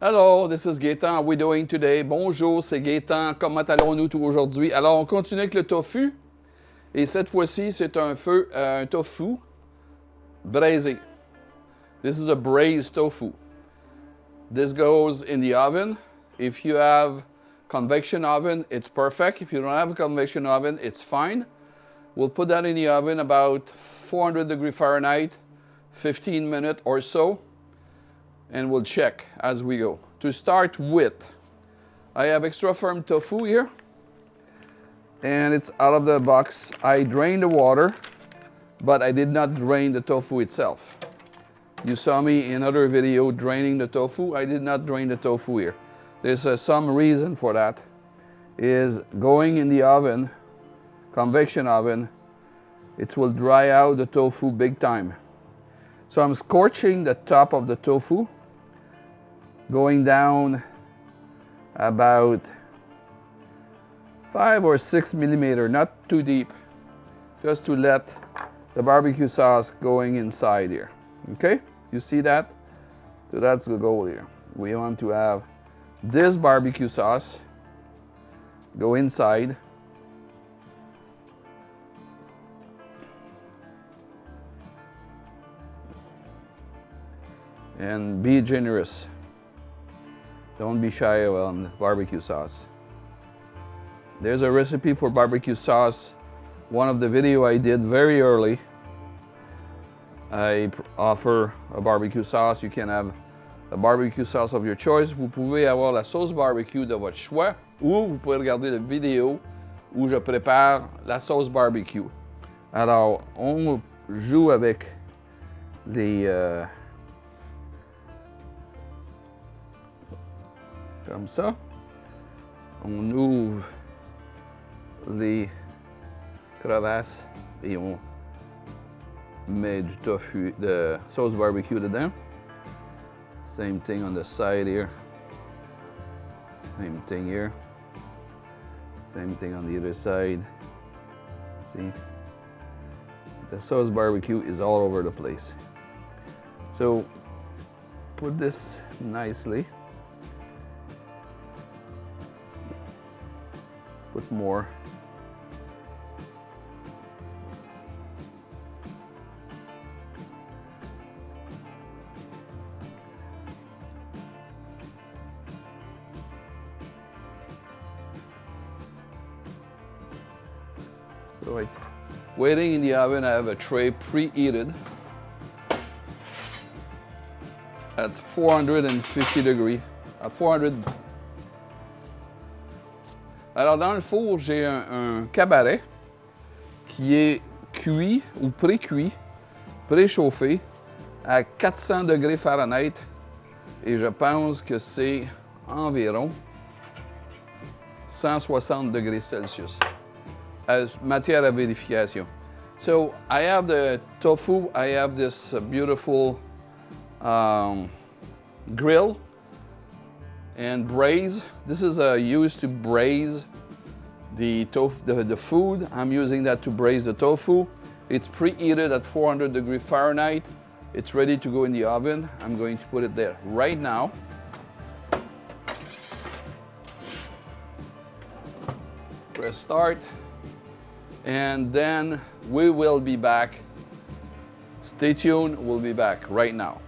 Hello, this is Gaetan. How are we doing today? Bonjour, c'est Gaetan. Comment allons-nous aujourd'hui? Alors, on continue avec le tofu. Et cette fois-ci, c'est un tofu braisé. This is a braised tofu. This goes in the oven. If you have convection oven, it's perfect. If you don't have a convection oven, it's fine. We'll put that in the oven about 400 degrees Fahrenheit, 15 minutes or so. And we'll check as we go. To start with, I have extra firm tofu here, and it's out of the box. I drained the water, but I did not drain the tofu itself. You saw me in another video draining the tofu. I did not drain the tofu here. There's some reason for that. Is going in the oven, convection oven, it will dry out the tofu big time. So I'm scorching the top of the tofu, going down about 5 or 6 millimeters, not too deep, just to let the barbecue sauce going inside here. Okay, you see that? So that's the goal here. We want to have this barbecue sauce go inside. And be generous. Don't be shy on barbecue sauce. There's a recipe for barbecue sauce. One of the video I did very early. I offer a barbecue sauce. You can have a barbecue sauce of your choice. Vous pouvez avoir la sauce barbecue de votre choix, ou vous pouvez regarder la vidéo où je prépare la sauce barbecue. Alors, on joue avec les comme ça. On ouvre les crevasses et on met du tofu, de sauce barbecue dedans. Same thing on the side here. Same thing here. Same thing on the other side. See? The sauce barbecue is all over the place. So put this nicely. Put more. Right. Waiting in the oven, I have a tray preheated at 450 degrees. At 400. Alors, dans le four, j'ai un cabaret qui est cuit ou pré-cuit, préchauffé à 400 degrés Fahrenheit. Et je pense que c'est environ 160 degrés Celsius. Matière à vérification. So, I have the tofu. I have this beautiful grill. And braise. This is used to braise the food. I'm using that to braise the tofu. It's preheated at 400 degrees Fahrenheit. It's ready to go in the oven. I'm going to put it there right now. Press start. And then we will be back. Stay tuned. We'll be back right now.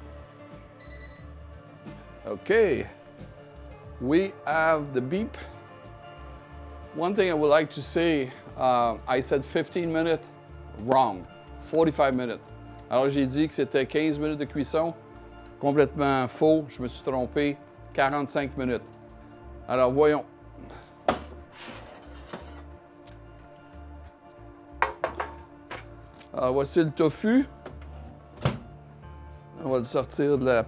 Okay. We have the beep. One thing I would like to say, I said 15 minutes, wrong, 45 minutes. Alors j'ai dit que c'était 15 minutes de cuisson, complètement faux, je me suis trompé, 45 minutes. Alors voyons. Alors voici le tofu. On va le sortir de la...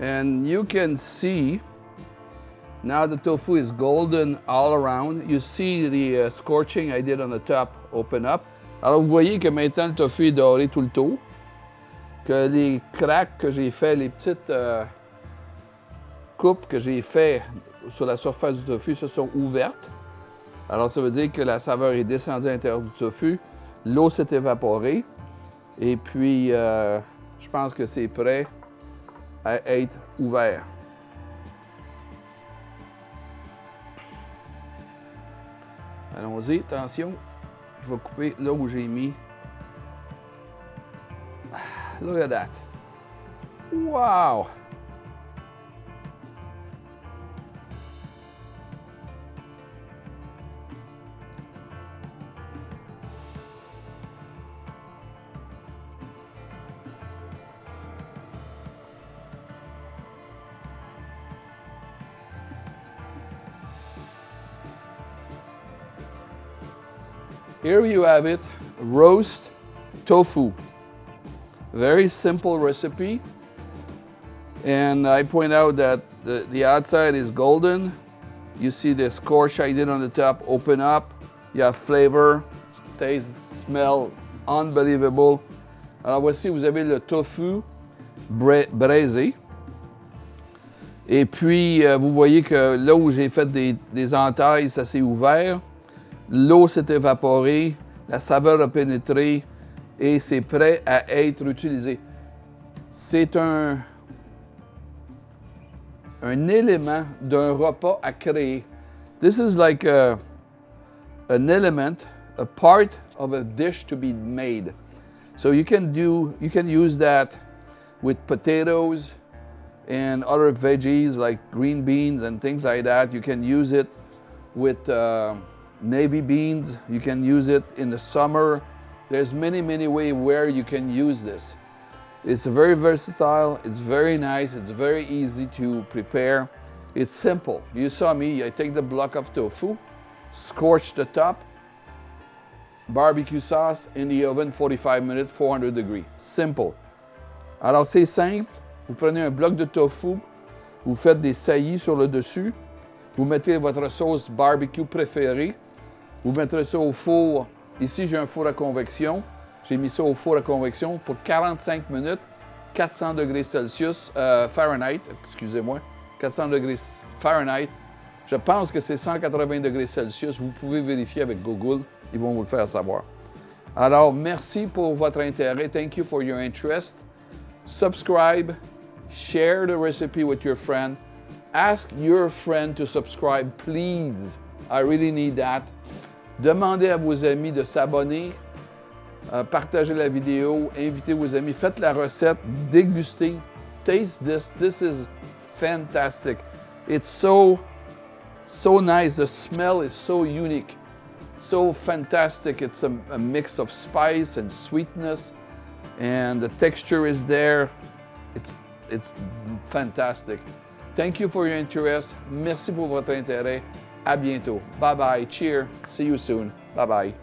And you can see now the tofu is golden all around. You see the scorching I did on the top open up. Alors vous voyez que maintenant le tofu est doré tout le tour. Que les cracks que j'ai fait, les petites coupes que j'ai faites sur la surface du tofu se sont ouvertes. Alors, ça veut dire que la saveur est descendue à l'intérieur du tofu. L'eau s'est évaporée. Et puis, je pense que c'est prêt à être ouvert. Allons-y, attention. Je vais couper là où j'ai mis. Look at that. Wow! Here you have it, roast tofu. Very simple recipe. And I point out that the outside is golden. You see the scorch I did on the top open up. You have flavor, taste, smell, unbelievable. Alors voici, vous avez le tofu braisé. Et puis, vous voyez que là où j'ai fait des entailles, ça s'est ouvert. L'eau s'est évaporée, la saveur a pénétré et c'est prêt à être utilisé. C'est un élément d'un repas à créer. This is like an element, a part of a dish to be made. So you can use that with potatoes and other veggies like green beans and things like that. You can use it with navy beans. You can use it in the summer. There's many ways where you can use this. It's very versatile, it's very nice, it's very easy to prepare. It's simple. You saw me, I take the block of tofu, scorch the top, barbecue sauce in the oven, 45 minutes, 400 degrees. Simple. Alors c'est simple, vous prenez un bloc de tofu, vous faites des saillies sur le dessus, vous mettez votre sauce barbecue préférée, vous mettrez ça au four. Ici, j'ai un four à convection. J'ai mis ça au four à convection pour 45 minutes, 400 degrés Celsius, Fahrenheit, excusez-moi, 400 degrés Fahrenheit. Je pense que c'est 180 degrés Celsius. Vous pouvez vérifier avec Google, ils vont vous le faire savoir. Alors, merci pour votre intérêt. Thank you for your interest. Subscribe, share the recipe with your friend. Ask your friend to subscribe, please. I really need that. Demandez à vos amis de s'abonner, partagez la vidéo, invitez vos amis, faites la recette, dégustez, taste this. This is fantastic. It's so nice. The smell is so unique, so fantastic. It's a mix of spice and sweetness, and the texture is there. It's fantastic. Thank you for your interest. Merci pour votre intérêt. À bientôt. Bye bye. Cheers. See you soon. Bye bye.